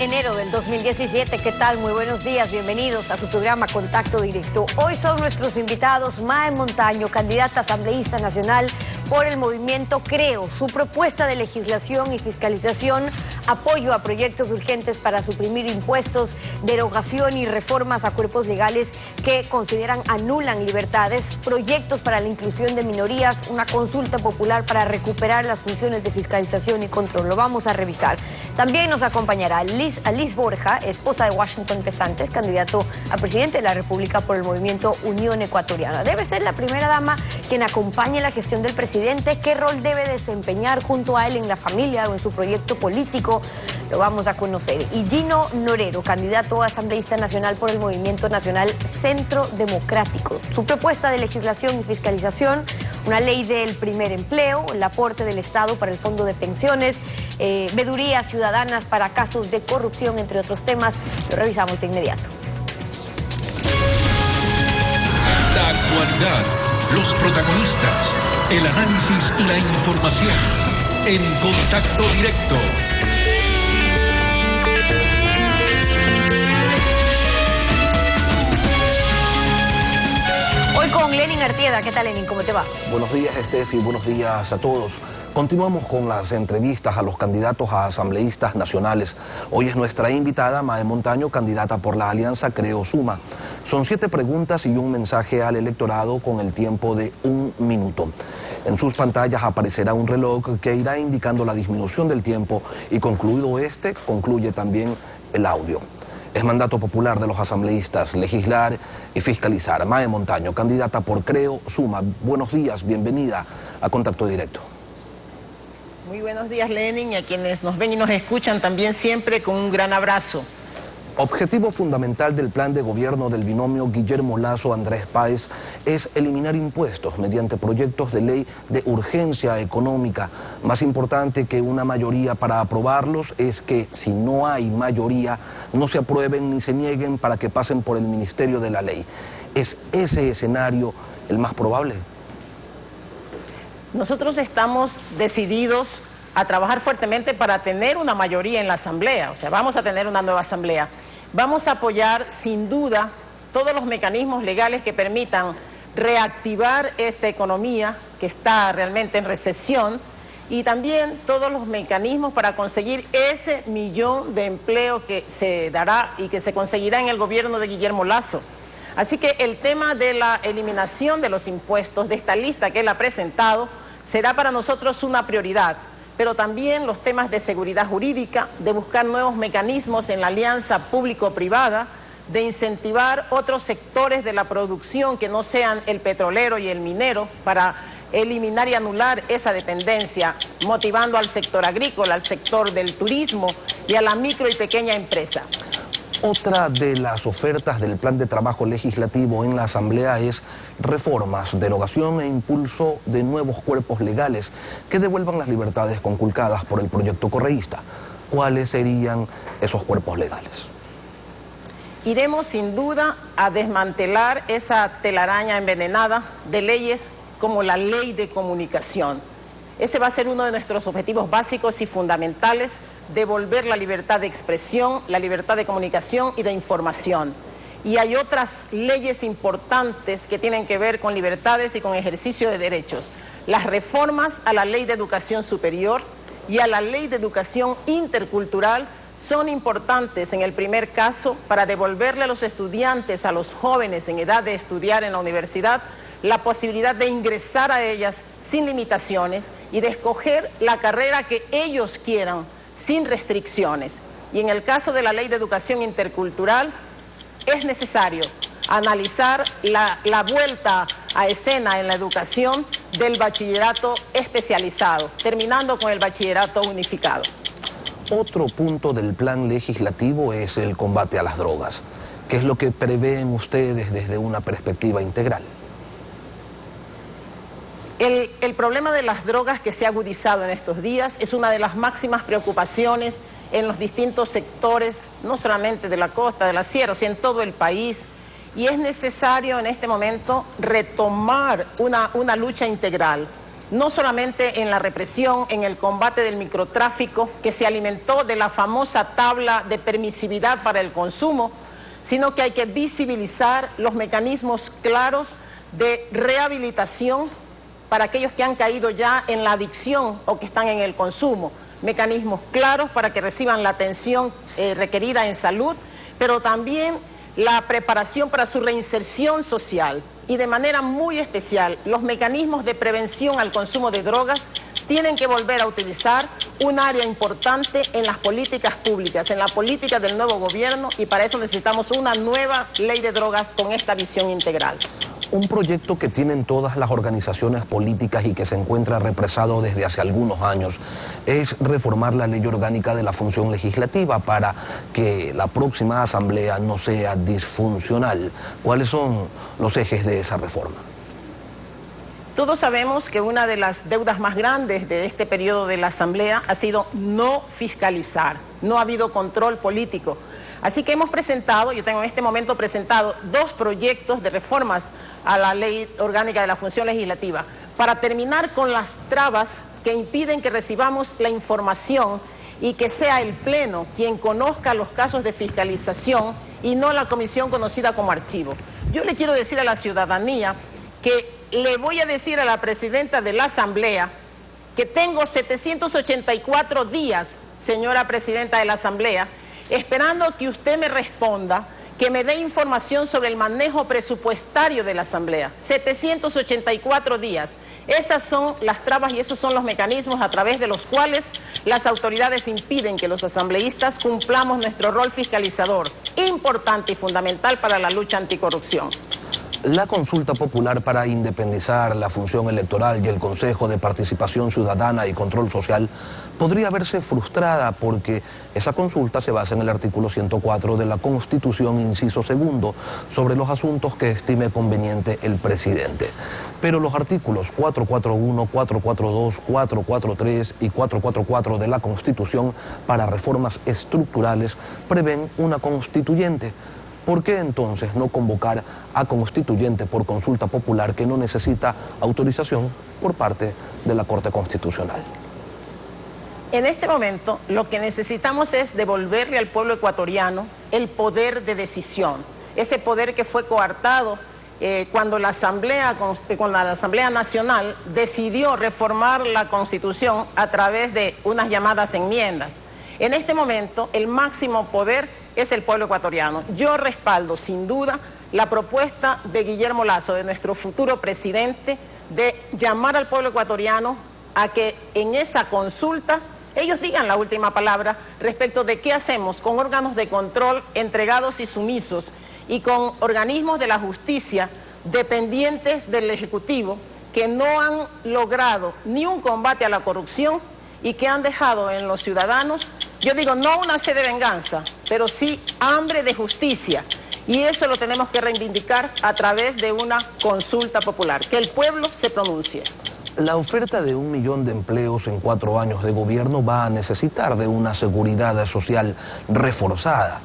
enero del 2017. ¿Qué tal? Muy buenos días, bienvenidos a su programa Contacto Directo. Hoy son nuestros invitados Mae Montaño, candidata asambleísta nacional por el movimiento Creo. Su propuesta de legislación y fiscalización, apoyo a proyectos urgentes para suprimir impuestos, derogación y reformas a cuerpos legales que consideran anulan libertades, proyectos para la inclusión de minorías, una consulta popular para recuperar las funciones de fiscalización y control. Lo vamos a revisar. También nos acompañará Liz Borja, esposa de Washington Pesantes, candidato a presidente de la República por el movimiento Unión Ecuatoriana. Debe ser la primera dama quien acompañe la gestión del presidente. ¿Qué rol debe desempeñar junto a él en la familia o en su proyecto político? Lo vamos a conocer. Y Gino Norero, candidato a asambleísta nacional por el movimiento nacional Centro Democrático. Su propuesta de legislación y fiscalización, una ley del primer empleo, el aporte del Estado para el fondo de pensiones, vedurías ciudadanas para casos de corrupción, entre otros temas. Lo revisamos de inmediato. La actualidad, los protagonistas, el análisis y la información en Contacto Directo. Hoy con Lenin Artieda. ¿Qué tal, Lenin? ¿Cómo te va? Buenos días, Estefi. Buenos días a todos. Continuamos con las entrevistas a los candidatos a asambleístas nacionales. Hoy es nuestra invitada Mae Montaño, candidata por la alianza Creo Suma. Son 7 preguntas y un mensaje al electorado con el tiempo de 1 minuto. En sus pantallas aparecerá un reloj que irá indicando la disminución del tiempo y concluido este, concluye también el audio. Es mandato popular de los asambleístas legislar y fiscalizar. Mae Montaño, candidata por Creo Suma. Buenos días, bienvenida a Contacto Directo. Muy buenos días, Lenin, y a quienes nos ven y nos escuchan también siempre con un gran abrazo. Objetivo fundamental del plan de gobierno del binomio Guillermo Lasso-Andrés Páez es eliminar impuestos mediante proyectos de ley de urgencia económica. Más importante que una mayoría para aprobarlos es que si no hay mayoría, no se aprueben ni se nieguen para que pasen por el Ministerio de la Ley. ¿Es ese escenario el más probable? Nosotros estamos decididos a trabajar fuertemente para tener una mayoría en la Asamblea, o sea, vamos a tener una nueva Asamblea. Vamos a apoyar sin duda todos los mecanismos legales que permitan reactivar esta economía que está realmente en recesión y también todos los mecanismos para conseguir ese 1 millón de empleo que se dará y que se conseguirá en el gobierno de Guillermo Lasso. Así que el tema de la eliminación de los impuestos, de esta lista que él ha presentado, será para nosotros una prioridad, pero también los temas de seguridad jurídica, de buscar nuevos mecanismos en la alianza público-privada, de incentivar otros sectores de la producción que no sean el petrolero y el minero para eliminar y anular esa dependencia, motivando al sector agrícola, al sector del turismo y a la micro y pequeña empresa. Otra de las ofertas del plan de trabajo legislativo en la Asamblea es reformas, derogación e impulso de nuevos cuerpos legales que devuelvan las libertades conculcadas por el proyecto correísta. ¿Cuáles serían esos cuerpos legales? Iremos sin duda a desmantelar esa telaraña envenenada de leyes como la ley de comunicación. Ese va a ser uno de nuestros objetivos básicos y fundamentales, devolver la libertad de expresión, la libertad de comunicación y de información. Y hay otras leyes importantes que tienen que ver con libertades y con ejercicio de derechos. Las reformas a la Ley de Educación Superior y a la Ley de Educación Intercultural son importantes en el primer caso para devolverle a los estudiantes, a los jóvenes en edad de estudiar en la universidad, la posibilidad de ingresar a ellas sin limitaciones y de escoger la carrera que ellos quieran sin restricciones. Y en el caso de la Ley de Educación Intercultural es necesario analizar la vuelta a escena en la educación del bachillerato especializado, terminando con el bachillerato unificado. Otro punto del plan legislativo es el combate a las drogas. ¿Qué es lo que prevén ustedes desde una perspectiva integral? El problema de las drogas que se ha agudizado en estos días es una de las máximas preocupaciones en los distintos sectores, no solamente de la costa, de la sierra, sino en todo el país. Y es necesario en este momento retomar una lucha integral. no solamente en la represión, en el combate del microtráfico, que se alimentó de la famosa tabla de permisividad para el consumo, sino que hay que visibilizar los mecanismos claros de rehabilitación para aquellos que han caído ya en la adicción o que están en el consumo, mecanismos claros para que reciban la atención requerida en salud, pero también la preparación para su reinserción social y de manera muy especial los mecanismos de prevención al consumo de drogas tienen que volver a utilizar un área importante en las políticas públicas, en la política del nuevo gobierno, y para eso necesitamos una nueva ley de drogas con esta visión integral. Un proyecto que tienen todas las organizaciones políticas y que se encuentra represado desde hace algunos años es reformar la ley orgánica de la función legislativa para que la próxima asamblea no sea disfuncional. ¿Cuáles son los ejes de esa reforma? Todos sabemos que una de las deudas más grandes de este periodo de la asamblea ha sido no fiscalizar, no ha habido control político. Así que hemos presentado, yo tengo en este momento presentado 2 proyectos de reformas a la ley orgánica de la función legislativa para terminar con las trabas que impiden que recibamos la información y que sea el Pleno quien conozca los casos de fiscalización y no la comisión conocida como archivo. Yo le quiero decir a la ciudadanía que le voy a decir a la presidenta de la Asamblea que tengo 784 días, señora presidenta de la Asamblea, esperando que usted me responda, que me dé información sobre el manejo presupuestario de la Asamblea. 784 días. Esas son las trabas y esos son los mecanismos a través de los cuales las autoridades impiden que los asambleístas cumplamos nuestro rol fiscalizador, importante y fundamental para la lucha anticorrupción. La consulta popular para independizar la función electoral y el Consejo de Participación Ciudadana y Control Social podría verse frustrada porque esa consulta se basa en el artículo 104 de la Constitución, inciso segundo, sobre los asuntos que estime conveniente el presidente. Pero los artículos 441, 442, 443 y 444 de la Constitución para reformas estructurales prevén una constituyente. ¿Por qué entonces no convocar a constituyente por consulta popular que no necesita autorización por parte de la Corte Constitucional? En este momento lo que necesitamos es devolverle al pueblo ecuatoriano el poder de decisión, ese poder que fue coartado cuando la Asamblea Nacional decidió reformar la Constitución a través de unas llamadas enmiendas. En este momento el máximo poder es el pueblo ecuatoriano. Yo respaldo sin duda la propuesta de Guillermo Lasso, de nuestro futuro presidente, de llamar al pueblo ecuatoriano a que en esa consulta ellos digan la última palabra respecto de qué hacemos con órganos de control entregados y sumisos y con organismos de la justicia dependientes del Ejecutivo que no han logrado ni un combate a la corrupción y que han dejado en los ciudadanos, yo digo, no una sed de venganza, pero sí hambre de justicia. Y eso lo tenemos que reivindicar a través de una consulta popular, que el pueblo se pronuncie. La oferta de 1 millón de empleos en 4 años de gobierno va a necesitar de una seguridad social reforzada,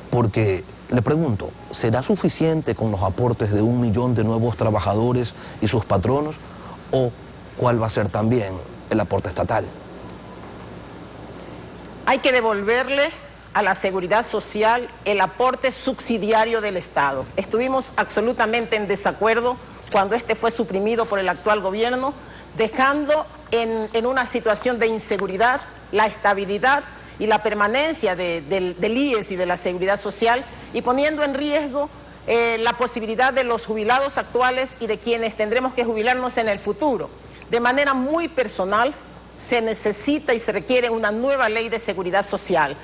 porque, le pregunto, ¿será suficiente con los aportes de 1 millón de nuevos trabajadores y sus patronos? ¿O cuál va a ser también el aporte estatal? Hay que devolverle a la seguridad social el aporte subsidiario del Estado. Estuvimos absolutamente en desacuerdo cuando este fue suprimido por el actual gobierno, dejando en una situación de inseguridad la estabilidad y la permanencia del IES y de la seguridad social y poniendo en riesgo la posibilidad de los jubilados actuales y de quienes tendremos que jubilarnos en el futuro. De manera muy personal, se necesita y se requiere una nueva ley de seguridad social.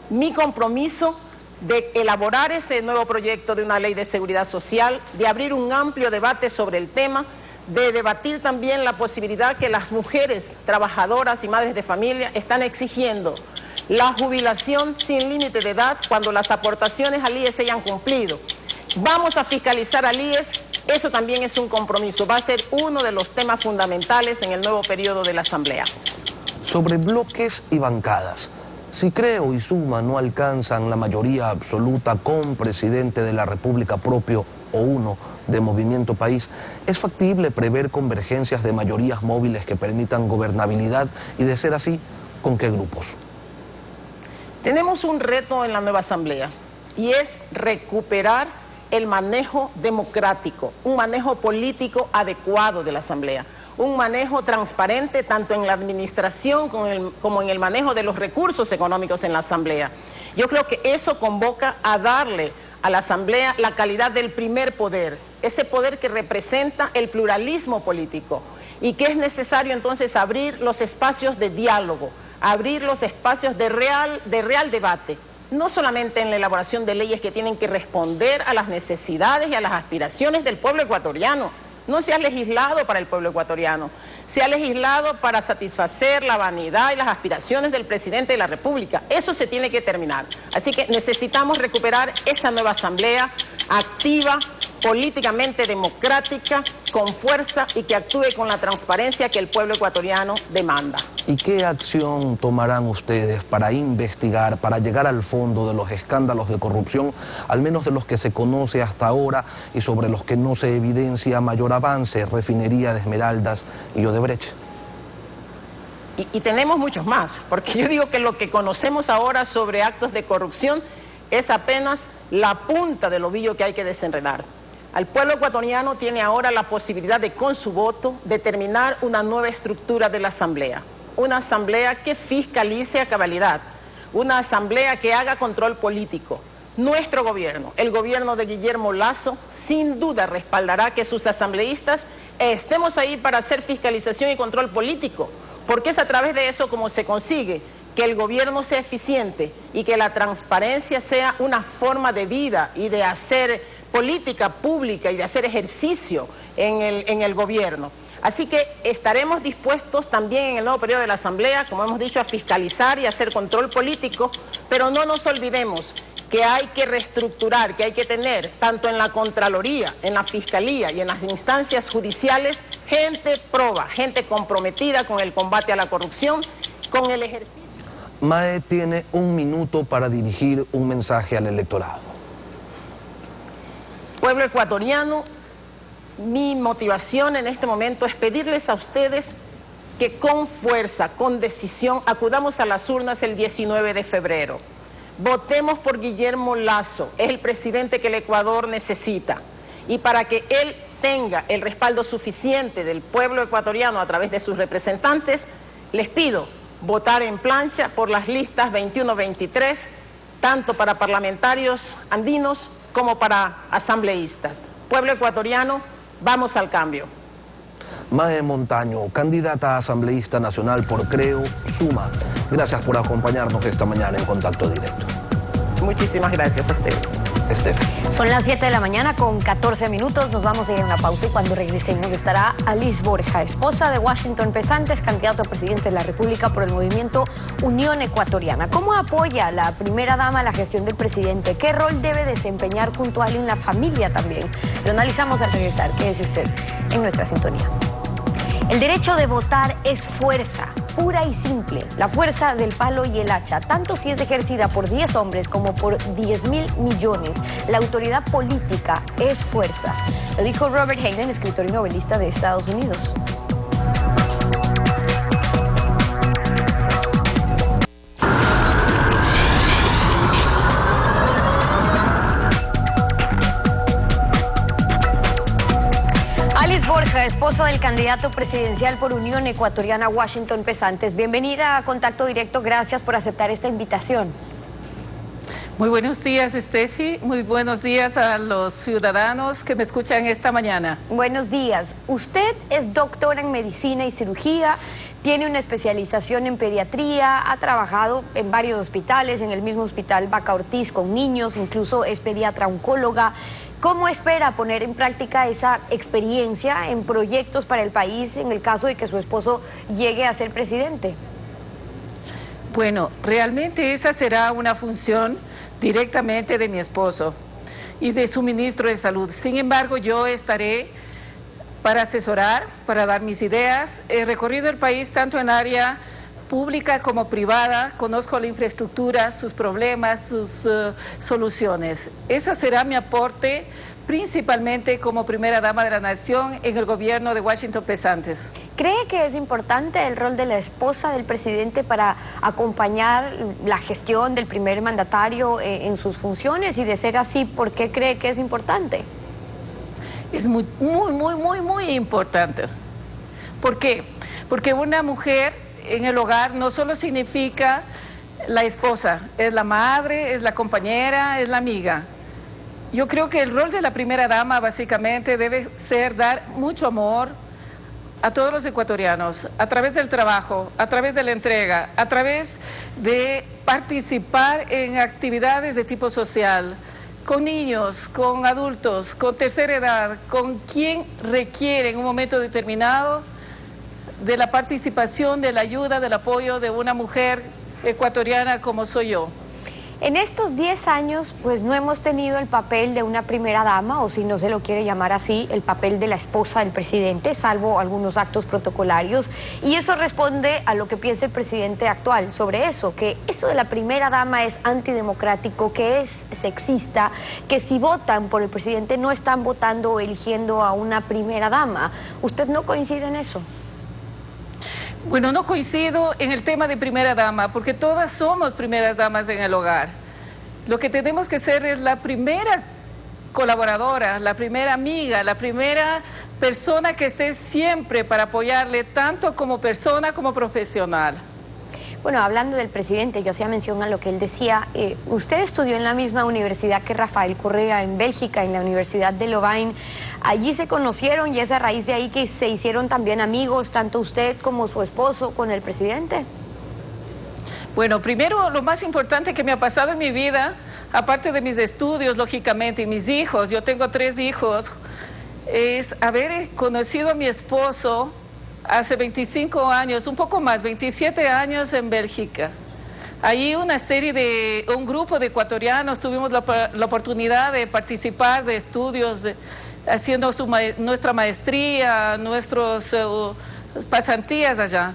Mi compromiso de elaborar ese nuevo proyecto de una ley de seguridad social, de abrir un amplio debate sobre el tema, de debatir también la posibilidad que las mujeres trabajadoras y madres de familia están exigiendo la jubilación sin límite de edad cuando las aportaciones al IES se hayan cumplido. Vamos a fiscalizar al IES. Eso también es un compromiso, va a ser uno de los temas fundamentales en el nuevo periodo de la Asamblea. Sobre bloques y bancadas, si Creo y Suma no alcanzan la mayoría absoluta con presidente de la República propio o uno, de Movimiento País, ¿es factible prever convergencias de mayorías móviles que permitan gobernabilidad? Y de ser así, ¿con qué grupos? Tenemos un reto en la nueva Asamblea y es recuperar el manejo democrático, un manejo político adecuado de la Asamblea, un manejo transparente tanto en la administración como en el manejo de los recursos económicos en la Asamblea. Yo creo que eso convoca a darle a la Asamblea la calidad del primer poder, ese poder que representa el pluralismo político y que es necesario entonces abrir los espacios de diálogo, abrir los espacios de real debate, no solamente en la elaboración de leyes que tienen que responder a las necesidades y a las aspiraciones del pueblo ecuatoriano. No se ha legislado para el pueblo ecuatoriano, se ha legislado para satisfacer la vanidad y las aspiraciones del presidente de la República. Eso se tiene que terminar. Así que necesitamos recuperar esa nueva Asamblea activa, políticamente democrática, con fuerza y que actúe con la transparencia que el pueblo ecuatoriano demanda. ¿Y qué acción tomarán ustedes para investigar, para llegar al fondo de los escándalos de corrupción, al menos de los que se conoce hasta ahora y sobre los que no se evidencia mayor avance, Refinería de Esmeraldas y Odebrecht? Y tenemos muchos más, porque yo digo que lo que conocemos ahora sobre actos de corrupción es apenas la punta del ovillo que hay que desenredar. Al pueblo ecuatoriano tiene ahora la posibilidad de, con su voto, determinar una nueva estructura de la Asamblea. Una Asamblea que fiscalice a cabalidad, una Asamblea que haga control político. Nuestro gobierno, el gobierno de Guillermo Lasso, sin duda respaldará que sus asambleístas estemos ahí para hacer fiscalización y control político, porque es a través de eso como se consigue que el gobierno sea eficiente y que la transparencia sea una forma de vida y de hacer política pública y de hacer ejercicio en el gobierno. Así que estaremos dispuestos también en el nuevo periodo de la Asamblea, como hemos dicho, a fiscalizar y a hacer control político, pero no nos olvidemos que hay que reestructurar, que hay que tener, tanto en la Contraloría, en la Fiscalía y en las instancias judiciales, gente proba, gente comprometida con el combate a la corrupción, con el ejercicio. Mae tiene 1 minuto para dirigir un mensaje al electorado. Pueblo ecuatoriano, mi motivación en este momento es pedirles a ustedes que con fuerza, con decisión, acudamos a las urnas el 19 de febrero. Votemos por Guillermo Lasso, es el presidente que el Ecuador necesita. Y para que él tenga el respaldo suficiente del pueblo ecuatoriano a través de sus representantes, les pido votar en plancha por las listas 21-23, tanto para parlamentarios andinos como para asambleístas. Pueblo ecuatoriano, vamos al cambio. Mae Montaño, candidata a asambleísta nacional por Creo Suma. Gracias por acompañarnos esta mañana en Contacto Directo. Muchísimas gracias a ustedes. Estefi. Son las 7 de la mañana con 14 minutos. Nos vamos a ir a una pausa y cuando regresemos estará Alice Borja, esposa de Washington Pesantes, candidato a presidente de la República por el movimiento Unión Ecuatoriana. ¿Cómo apoya la primera dama la gestión del presidente? ¿Qué rol debe desempeñar junto a él en la familia también? Lo analizamos al regresar. Quédese usted en nuestra sintonía. El derecho de votar es fuerza, pura y simple, la fuerza del palo y el hacha, tanto si es ejercida por 10 hombres como por 10.000 millones. La autoridad política es fuerza. Lo dijo Robert Hayden, escritor y novelista de Estados Unidos. Alice Borja, esposa del candidato presidencial por Unión Ecuatoriana, Washington Pesantes. Bienvenida a Contacto Directo. Gracias por aceptar esta invitación. Muy buenos días, Estefi. Muy buenos días a los ciudadanos que me escuchan esta mañana. Buenos días. Usted es doctora en medicina y cirugía, tiene una especialización en pediatría, ha trabajado en varios hospitales, en el mismo hospital Vaca Ortiz con niños, incluso es pediatra oncóloga. ¿Cómo espera poner en práctica esa experiencia en proyectos para el país en el caso de que su esposo llegue a ser presidente? Bueno, realmente esa será una función directamente de mi esposo y de su ministro de Salud. Sin embargo, yo estaré para asesorar, para dar mis ideas. He recorrido el país tanto en área pública como privada, conozco la infraestructura, sus problemas, sus soluciones. Ese será mi aporte, principalmente como primera dama de la nación en el gobierno de Washington Pesantes. ¿Cree que es importante el rol de la esposa del presidente para acompañar la gestión del primer mandatario en sus funciones? Y de ser así, ¿por qué cree que es importante? Es muy importante. ¿Por qué? Porque una mujer en el hogar no solo significa la esposa, es la madre, es la compañera, es la amiga. Yo creo que el rol de la primera dama básicamente debe ser dar mucho amor a todos los ecuatorianos, a través del trabajo, a través de la entrega, a través de participar en actividades de tipo social, con niños, con adultos, con tercera edad, con quien requiere en un momento determinado de la participación, de la ayuda, del apoyo de una mujer ecuatoriana como soy yo. En estos 10 años, pues no hemos tenido el papel de una primera dama, o si no se lo quiere llamar así, el papel de la esposa del presidente, salvo algunos actos protocolarios. Y eso responde a lo que piensa el presidente actual sobre eso, que eso de la primera dama es antidemocrático, que es sexista, que si votan por el presidente no están votando o eligiendo a una primera dama. ¿Usted no coincide en eso? Bueno, no coincido en el tema de primera dama, porque todas somos primeras damas en el hogar. Lo que tenemos que ser es la primera colaboradora, la primera amiga, la primera persona que esté siempre para apoyarle, tanto como persona como profesional. Bueno, hablando del presidente, yo hacía mención a lo que él decía. Usted estudió en la misma universidad que Rafael Correa, en Bélgica, en la Universidad de Louvain. Allí se conocieron y es a raíz de ahí que se hicieron también amigos, tanto usted como su esposo, con el presidente. Bueno, primero, lo más importante que me ha pasado en mi vida, aparte de mis estudios, lógicamente, y mis hijos, yo tengo 3 hijos, es haber conocido a mi esposo hace 25 años, un poco más, 27 años en Bélgica. Ahí un grupo de ecuatorianos tuvimos la oportunidad de participar de estudios, haciendo nuestra maestría, nuestras pasantías allá.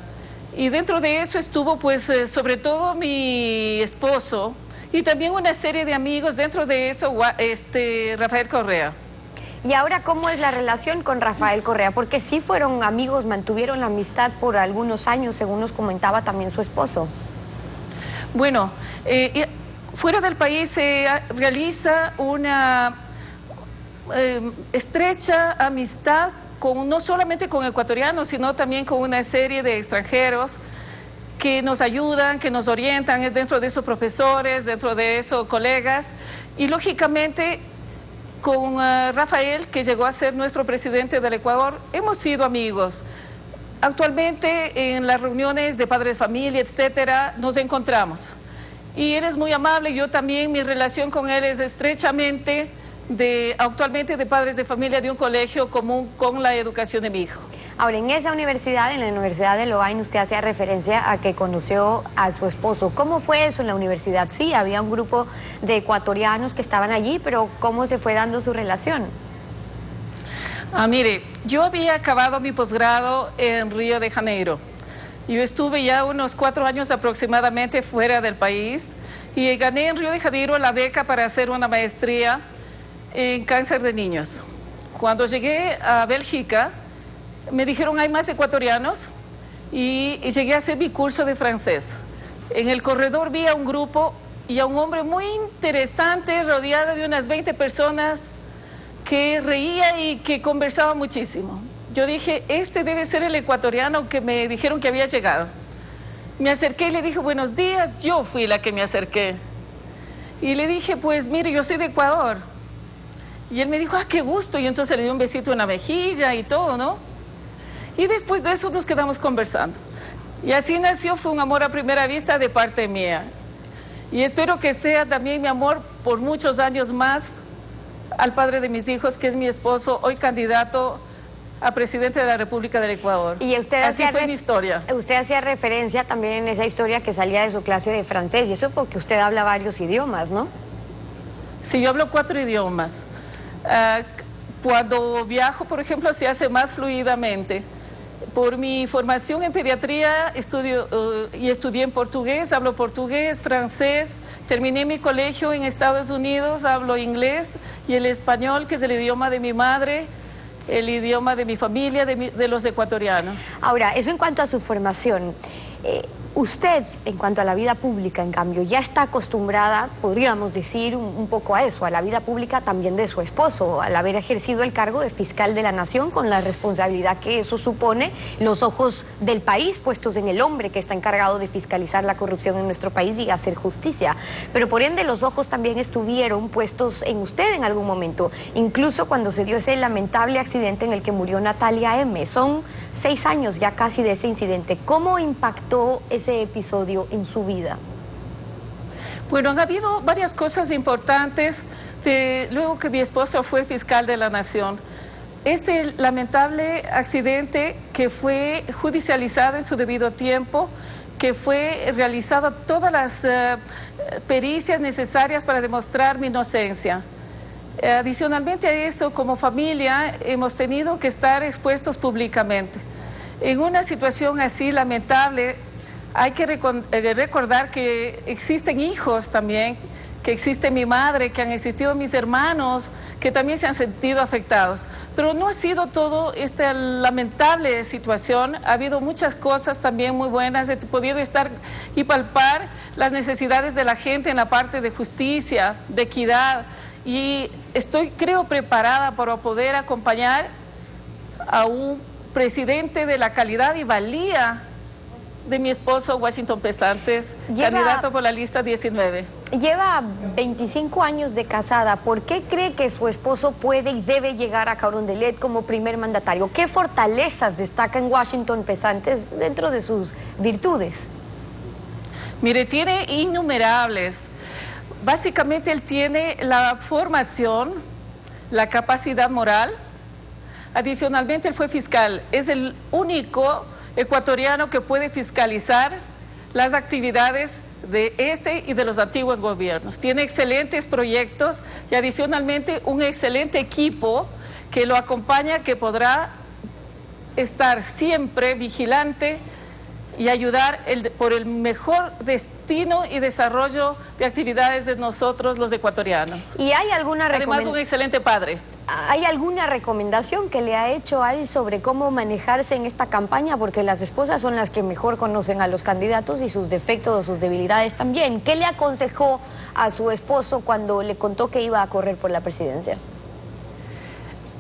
Y dentro de eso estuvo, pues, sobre todo mi esposo y también una serie de amigos, dentro de eso, Rafael Correa. Y ahora, ¿cómo es la relación con Rafael Correa? Porque sí fueron amigos, mantuvieron la amistad por algunos años, según nos comentaba también su esposo. Bueno, fuera del país se realiza una estrecha amistad no solamente con ecuatorianos, sino también con una serie de extranjeros que nos ayudan, que nos orientan, dentro de esos profesores, dentro de esos colegas, y lógicamente con Rafael, que llegó a ser nuestro presidente del Ecuador, hemos sido amigos. Actualmente en las reuniones de padres de familia, etcétera, nos encontramos. Y él es muy amable, yo también, mi relación con él es estrechamente actualmente de padres de familia de un colegio común con la educación de mi hijo. Ahora, en esa universidad, en la Universidad de Louvain, usted hacía referencia a que conoció a su esposo. ¿Cómo fue eso en la universidad? Sí, había un grupo de ecuatorianos que estaban allí, pero ¿cómo se fue dando su relación? Mire, yo había acabado mi posgrado en Río de Janeiro. Yo estuve ya unos 4 años aproximadamente fuera del país y gané en Río de Janeiro la beca para hacer una maestría en cáncer de niños. Cuando llegué a Bélgica, me dijeron hay más ecuatorianos y llegué a hacer mi curso de francés. En el corredor vi a un grupo y a un hombre muy interesante rodeado de unas 20 personas que reía y que conversaba muchísimo. Yo dije, este debe ser el ecuatoriano que me dijeron que había llegado. Me acerqué y le dije, buenos días. Yo fui la que me acerqué. Y le dije, pues mire, yo soy de Ecuador. Y él me dijo, qué gusto. Y entonces le di un besito en la mejilla y todo, ¿no? Y después de eso nos quedamos conversando. Y así nació, fue un amor a primera vista de parte mía. Y espero que sea también mi amor por muchos años más al padre de mis hijos, que es mi esposo, hoy candidato a presidente de la República del Ecuador. Y usted así fue mi historia. Usted hacía referencia también en esa historia que salía de su clase de francés, y eso porque usted habla varios idiomas, ¿no? Sí, yo hablo 4 idiomas. Cuando viajo, por ejemplo, se hace más fluidamente. Por mi formación en pediatría estudié en portugués, hablo portugués, francés, terminé mi colegio en Estados Unidos, hablo inglés y el español, que es el idioma de mi madre, el idioma de mi familia, de los ecuatorianos. Ahora, eso en cuanto a su formación. Usted, en cuanto a la vida pública, en cambio, ya está acostumbrada, podríamos decir, un poco a eso, a la vida pública también de su esposo, al haber ejercido el cargo de fiscal de la nación, con la responsabilidad que eso supone, los ojos del país puestos en el hombre que está encargado de fiscalizar la corrupción en nuestro país y hacer justicia. Pero por ende los ojos también estuvieron puestos en usted en algún momento, incluso cuando se dio ese lamentable accidente en el que murió Natalia M. Son 6 años ya casi de ese incidente. ¿Cómo impactó ese episodio en su vida? Bueno, han habido varias cosas importantes luego que mi esposo fue fiscal de la Nación. Este lamentable accidente que fue judicializado en su debido tiempo, que fue realizado todas las pericias necesarias para demostrar mi inocencia. Adicionalmente a eso, como familia, hemos tenido que estar expuestos públicamente. En una situación así lamentable, hay que recordar que existen hijos también, que existe mi madre, que han existido mis hermanos, que también se han sentido afectados. Pero no ha sido todo esta lamentable situación, ha habido muchas cosas también muy buenas, he podido estar y palpar las necesidades de la gente en la parte de justicia, de equidad, y estoy, creo, preparada para poder acompañar a un presidente de la calidad y valía de mi esposo Washington Pesantes, candidato por la lista 19. Lleva 25 años de casada. ¿Por qué cree que su esposo puede y debe llegar a Carondelet como primer mandatario? ¿Qué fortalezas destaca en Washington Pesantes dentro de sus virtudes? Mire, tiene innumerables. Básicamente él tiene la formación, la capacidad moral. Adicionalmente él fue fiscal. Es el único ecuatoriano que puede fiscalizar las actividades de este y de los antiguos gobiernos. Tiene excelentes proyectos y adicionalmente un excelente equipo que lo acompaña, que podrá estar siempre vigilante y ayudar por el mejor destino y desarrollo de actividades de nosotros los ecuatorianos. ¿Y hay alguna Además, un excelente padre. ¿Hay alguna recomendación que le ha hecho a él sobre cómo manejarse en esta campaña? Porque las esposas son las que mejor conocen a los candidatos y sus defectos o sus debilidades también. ¿Qué le aconsejó a su esposo cuando le contó que iba a correr por la presidencia?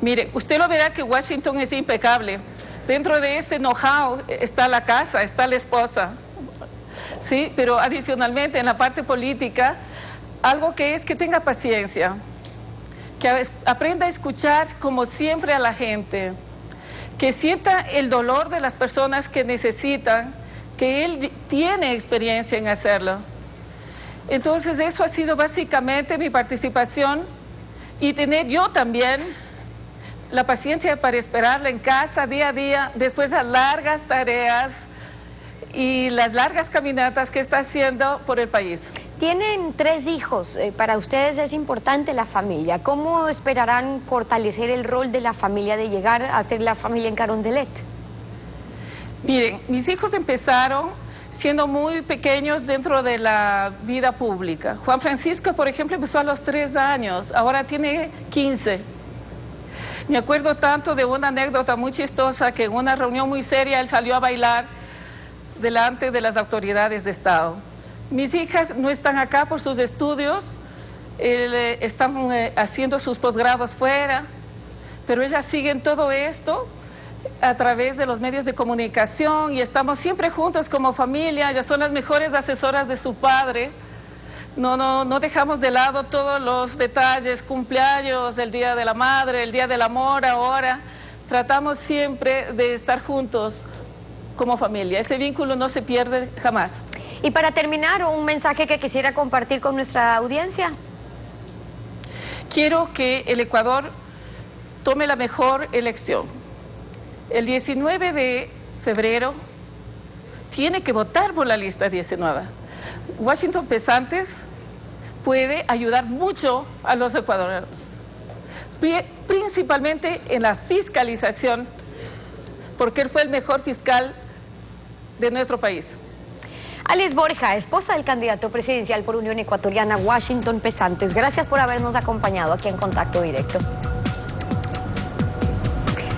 Mire, usted lo verá que Washington es impecable. Dentro de ese know-how está la casa, está la esposa. Sí, pero adicionalmente en la parte política, algo que es que tenga paciencia, que aprenda a escuchar como siempre a la gente, que sienta el dolor de las personas que necesitan, que él tiene experiencia en hacerlo. Entonces eso ha sido básicamente mi participación y tener yo también la paciencia para esperarla en casa día a día, después de las largas tareas y las largas caminatas que está haciendo por el país. Tienen 3 hijos, para ustedes es importante la familia. ¿Cómo esperarán fortalecer el rol de la familia, de llegar a ser la familia en Carondelet? Miren, mis hijos empezaron siendo muy pequeños dentro de la vida pública. Juan Francisco, por ejemplo, empezó a los 3 años, ahora tiene 15. Me acuerdo tanto de una anécdota muy chistosa que en una reunión muy seria él salió a bailar delante de las autoridades de Estado. Mis hijas no están acá por sus estudios, están haciendo sus posgrados fuera, pero ellas siguen todo esto a través de los medios de comunicación y estamos siempre juntas como familia. Ellas son las mejores asesoras de su padre. No dejamos de lado todos los detalles, cumpleaños, el Día de la Madre, el Día del Amor ahora. Tratamos siempre de estar juntos como familia. Ese vínculo no se pierde jamás. Y para terminar, un mensaje que quisiera compartir con nuestra audiencia. Quiero que el Ecuador tome la mejor elección. El 19 de febrero tiene que votar por la lista 19. Washington Pesantes puede ayudar mucho a los ecuatorianos, principalmente en la fiscalización porque él fue el mejor fiscal de nuestro país. Alice Borja, esposa del candidato presidencial por Unión Ecuatoriana, Washington Pesantes, gracias por habernos acompañado aquí en Contacto Directo.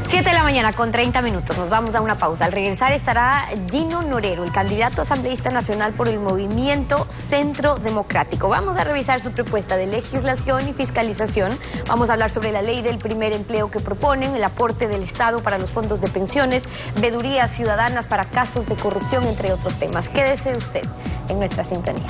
7 de la mañana con 30 minutos, nos vamos a una pausa. Al regresar estará Gino Norero, el candidato asambleísta nacional por el Movimiento Centro Democrático. Vamos a revisar su propuesta de legislación y fiscalización. Vamos a hablar sobre la ley del primer empleo que proponen, el aporte del Estado para los fondos de pensiones, veedurías ciudadanas para casos de corrupción, entre otros temas. Quédese usted en nuestra sintonía.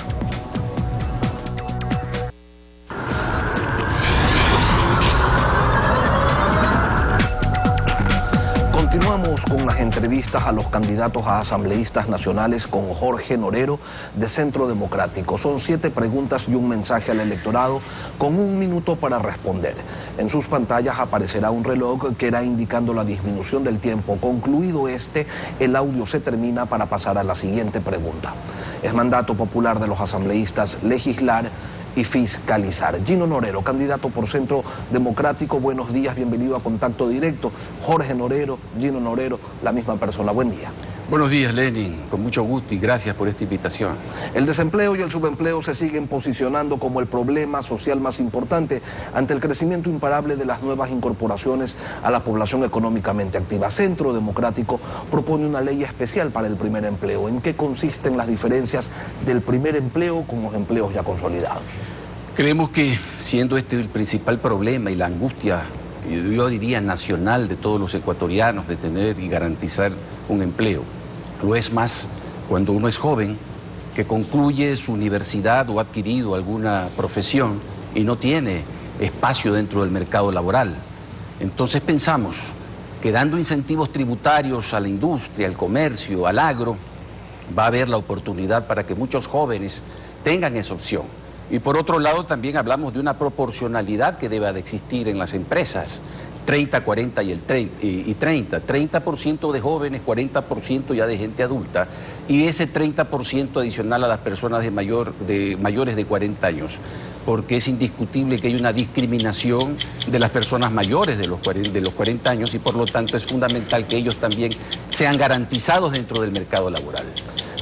Continuamos con las entrevistas a los candidatos a asambleístas nacionales con Jorge Norero de Centro Democrático. Son 7 preguntas y un mensaje al electorado con 1 minuto para responder. En sus pantallas aparecerá un reloj que irá indicando la disminución del tiempo. Concluido el audio se termina para pasar a la siguiente pregunta. Es mandato popular de los asambleístas legislar y fiscalizar. Gino Norero, candidato por Centro Democrático, buenos días, bienvenido a Contacto Directo. Jorge Norero, Gino Norero, la misma persona, buen día. Buenos días, Lenin, con mucho gusto y gracias por esta invitación. El desempleo y el subempleo se siguen posicionando como el problema social más importante ante el crecimiento imparable de las nuevas incorporaciones a la población económicamente activa. Centro Democrático propone una ley especial para el primer empleo. ¿En qué consisten las diferencias del primer empleo con los empleos ya consolidados? Creemos que siendo este el principal problema y la angustia, yo diría nacional de todos los ecuatorianos de tener y garantizar un empleo, lo es más cuando uno es joven, que concluye su universidad o ha adquirido alguna profesión y no tiene espacio dentro del mercado laboral. Entonces pensamos que dando incentivos tributarios a la industria, al comercio, al agro, va a haber la oportunidad para que muchos jóvenes tengan esa opción. Y por otro lado también hablamos de una proporcionalidad que deba de existir en las empresas. 30, 40 y 30. 30% de jóvenes, 40% ya de gente adulta y ese 30% adicional a las personas de mayores de 40 años, porque es indiscutible que hay una discriminación de las personas mayores de los 40 años y por lo tanto es fundamental que ellos también sean garantizados dentro del mercado laboral.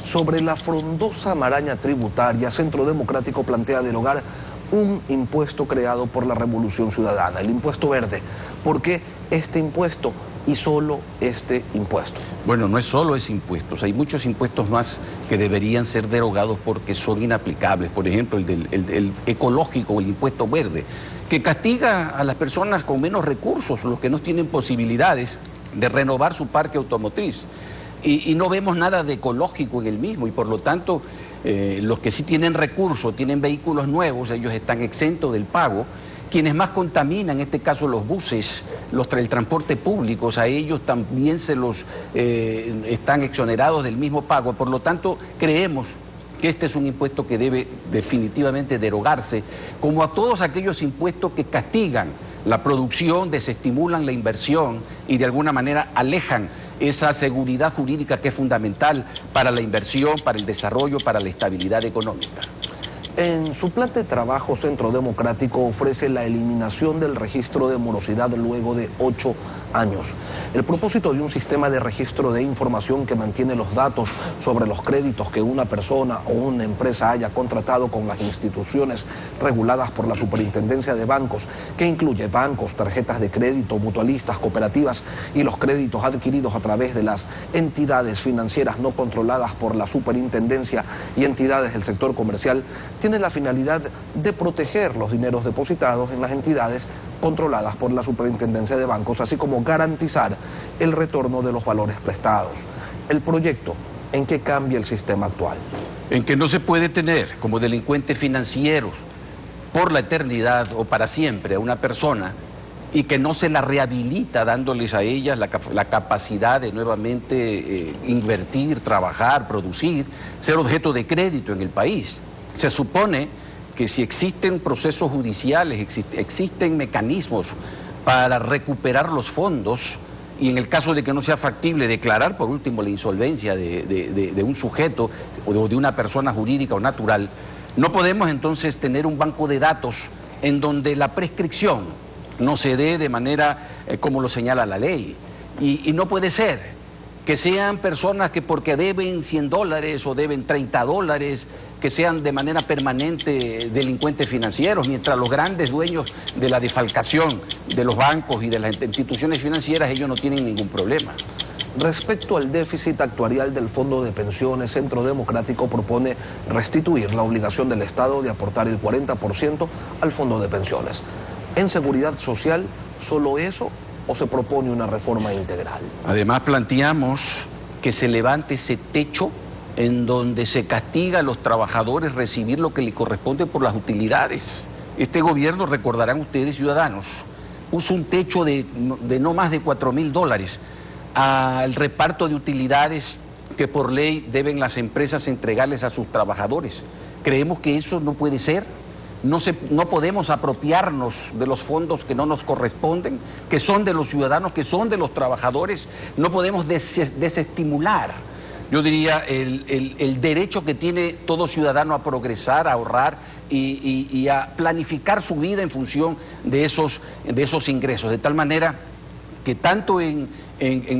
Sobre la frondosa maraña tributaria, Centro Democrático plantea derogar un impuesto creado por la Revolución Ciudadana, el impuesto verde. ¿Por qué este impuesto y solo este impuesto? Bueno, no es solo ese impuesto, hay muchos impuestos más que deberían ser derogados porque son inaplicables. Por ejemplo, el ecológico, el impuesto verde, que castiga a las personas con menos recursos, los que no tienen posibilidades de renovar su parque automotriz. Y no vemos nada de ecológico en el mismo y por lo tanto los que sí tienen recursos, tienen vehículos nuevos, ellos están exentos del pago. Quienes más contaminan, en este caso los buses, el transporte público, a ellos también se los están exonerados del mismo pago. Por lo tanto, creemos que este es un impuesto que debe definitivamente derogarse, como a todos aquellos impuestos que castigan la producción, desestimulan la inversión y de alguna manera alejan esa seguridad jurídica que es fundamental para la inversión, para el desarrollo, para la estabilidad económica. En su plan de trabajo, Centro Democrático ofrece la eliminación del registro de morosidad luego de 8 años. El propósito de un sistema de registro de información que mantiene los datos sobre los créditos que una persona o una empresa haya contratado con las instituciones reguladas por la Superintendencia de Bancos, que incluye bancos, tarjetas de crédito, mutualistas, cooperativas y los créditos adquiridos a través de las entidades financieras no controladas por la Superintendencia y entidades del sector comercial, tiene la finalidad de proteger los dineros depositados en las entidades controladas por la Superintendencia de Bancos, así como garantizar el retorno de los valores prestados. El proyecto, ¿en qué cambia el sistema actual? En que no se puede tener como delincuentes financieros por la eternidad o para siempre a una persona y que no se la rehabilita dándoles a ellas la capacidad de nuevamente invertir, trabajar, producir, ser objeto de crédito en el país. Se supone que si existen procesos judiciales, existen mecanismos para recuperar los fondos y en el caso de que no sea factible declarar por último la insolvencia de un sujeto o de una persona jurídica o natural, no podemos entonces tener un banco de datos en donde la prescripción no se dé de manera como lo señala la ley. Y no puede ser que sean personas que porque deben $100 o deben $30, que sean de manera permanente delincuentes financieros, mientras los grandes dueños de la defalcación de los bancos y de las instituciones financieras, ellos no tienen ningún problema. Respecto al déficit actuarial del Fondo de Pensiones, Centro Democrático propone restituir la obligación del Estado de aportar el 40% al Fondo de Pensiones. ¿En seguridad social solo eso o se propone una reforma integral? Además planteamos que se levante ese techo en donde se castiga a los trabajadores recibir lo que le corresponde por las utilidades. Este gobierno, recordarán ustedes, ciudadanos, puso un techo de no más de $4.000 al reparto de utilidades que por ley deben las empresas entregarles a sus trabajadores. Creemos que eso no puede ser. No podemos apropiarnos de los fondos que no nos corresponden, que son de los ciudadanos, que son de los trabajadores. No podemos desestimular, yo diría, el derecho que tiene todo ciudadano a progresar, a ahorrar y a planificar su vida en función de esos ingresos. De tal manera que tanto en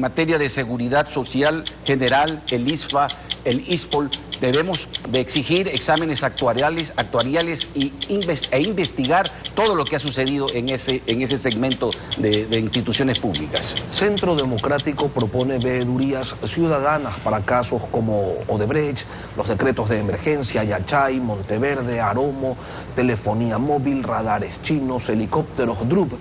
materia de seguridad social general, el ISFA, el ISPOL, debemos de exigir exámenes actuariales e investigar todo lo que ha sucedido en ese segmento de instituciones públicas. Centro Democrático propone veedurías ciudadanas para casos como Odebrecht, los decretos de emergencia, Yachay, Monteverde, Aromo, telefonía móvil, radares chinos, helicópteros, DRUP,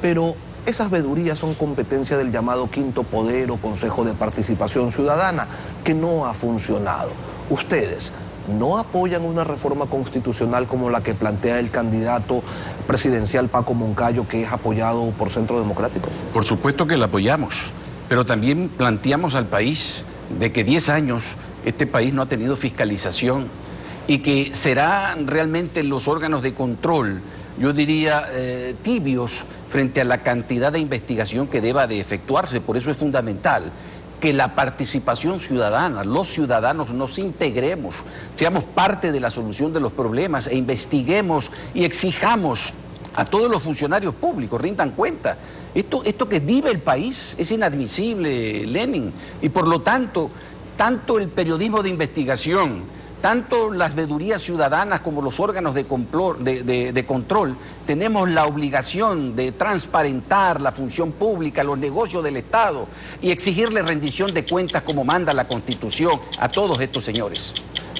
pero esas veedurías son competencia del llamado Quinto Poder o Consejo de Participación Ciudadana, que no ha funcionado. ¿Ustedes no apoyan una reforma constitucional como la que plantea el candidato presidencial Paco Moncayo, que es apoyado por Centro Democrático? Por supuesto que la apoyamos, pero también planteamos al país de que 10 años este país no ha tenido fiscalización y que serán realmente los órganos de control, yo diría, tibios frente a la cantidad de investigación que deba de efectuarse. Por eso es fundamental que la participación ciudadana, los ciudadanos nos integremos, seamos parte de la solución de los problemas e investiguemos y exijamos a todos los funcionarios públicos, rindan cuenta. Esto que vive el país es inadmisible, Lenin, y por lo tanto, tanto el periodismo de investigación, tanto las veedurías ciudadanas como los órganos de control, tenemos la obligación de transparentar la función pública, los negocios del Estado y exigirle rendición de cuentas como manda la Constitución a todos estos señores.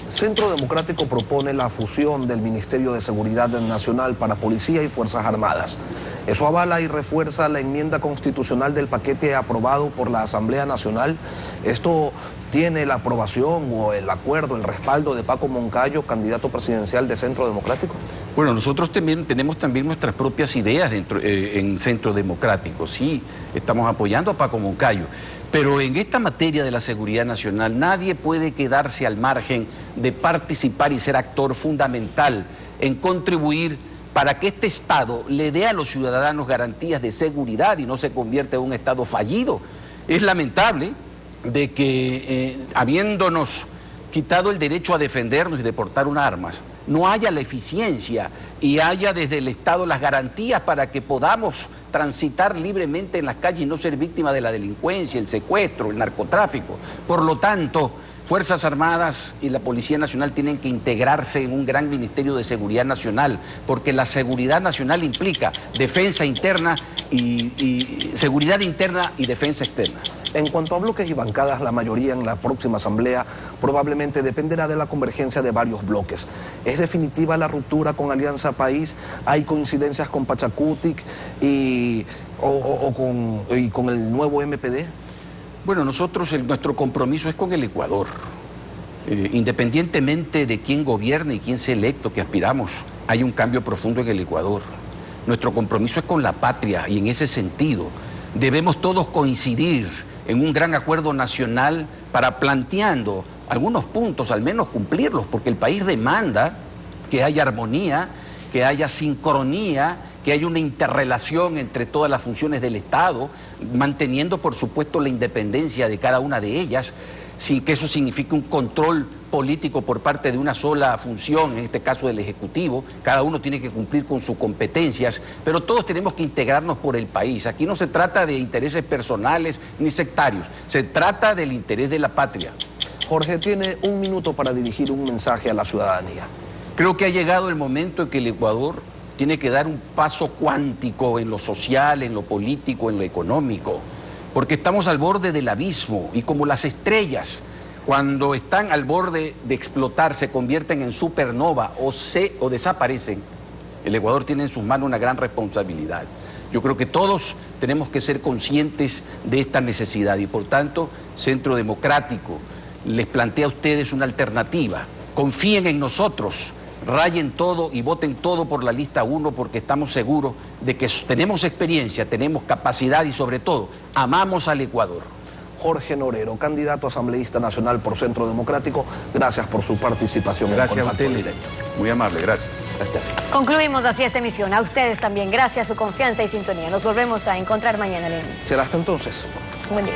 Centro Democrático propone la fusión del Ministerio de Seguridad Nacional para Policía y Fuerzas Armadas. Eso avala y refuerza la enmienda constitucional del paquete aprobado por la Asamblea Nacional. Esto tiene la aprobación o el acuerdo, el respaldo de Paco Moncayo, candidato presidencial de Centro Democrático. Bueno, nosotros tenemos también nuestras propias ideas en Centro Democrático. Sí, estamos apoyando a Paco Moncayo. Pero en esta materia de la seguridad nacional nadie puede quedarse al margen de participar y ser actor fundamental en contribuir para que este Estado le dé a los ciudadanos garantías de seguridad y no se convierta en un Estado fallido. Es lamentable de que habiéndonos quitado el derecho a defendernos y de portar un arma, no haya la eficiencia y haya desde el Estado las garantías para que podamos transitar libremente en las calles y no ser víctimas de la delincuencia, el secuestro, el narcotráfico. Por lo tanto, Fuerzas Armadas y la Policía Nacional tienen que integrarse en un gran Ministerio de Seguridad Nacional, porque la seguridad nacional implica defensa interna y seguridad interna y defensa externa. En cuanto a bloques y bancadas, la mayoría en la próxima asamblea probablemente dependerá de la convergencia de varios bloques. ¿Es definitiva la ruptura con Alianza País? ¿Hay coincidencias con Pachacutic y con el nuevo MPD? Bueno, nuestro compromiso es con el Ecuador. Independientemente de quién gobierne y quién sea electo, que aspiramos, hay un cambio profundo en el Ecuador. Nuestro compromiso es con la patria y en ese sentido debemos todos coincidir en un gran acuerdo nacional para planteando algunos puntos, al menos cumplirlos, porque el país demanda que haya armonía, que haya sincronía, que haya una interrelación entre todas las funciones del Estado, manteniendo por supuesto la independencia de cada una de ellas. sin que eso signifique un control político por parte de una sola función, en este caso del Ejecutivo. Cada uno tiene que cumplir con sus competencias, pero todos tenemos que integrarnos por el país. Aquí no se trata de intereses personales ni sectarios, se trata del interés de la patria. Jorge, tiene un minuto para dirigir un mensaje a la ciudadanía. Creo que ha llegado el momento en que el Ecuador tiene que dar un paso cuántico en lo social, en lo político, en lo económico, porque estamos al borde del abismo y como las estrellas, cuando están al borde de explotar, se convierten en supernova o desaparecen, el Ecuador tiene en sus manos una gran responsabilidad. Yo creo que todos tenemos que ser conscientes de esta necesidad y por tanto, Centro Democrático les plantea a ustedes una alternativa. Confíen en nosotros, rayen todo y voten todo por la lista 1 porque estamos seguros de que tenemos experiencia, tenemos capacidad y sobre todo, amamos al Ecuador. Jorge Norero, candidato asambleísta nacional por Centro Democrático, gracias por su participación en Contacto Gracias a usted, Directo. Muy amable, gracias. Concluimos así esta emisión. A ustedes también, gracias a su confianza y sintonía. Nos volvemos a encontrar mañana, Lenín. Será hasta entonces. Buen día.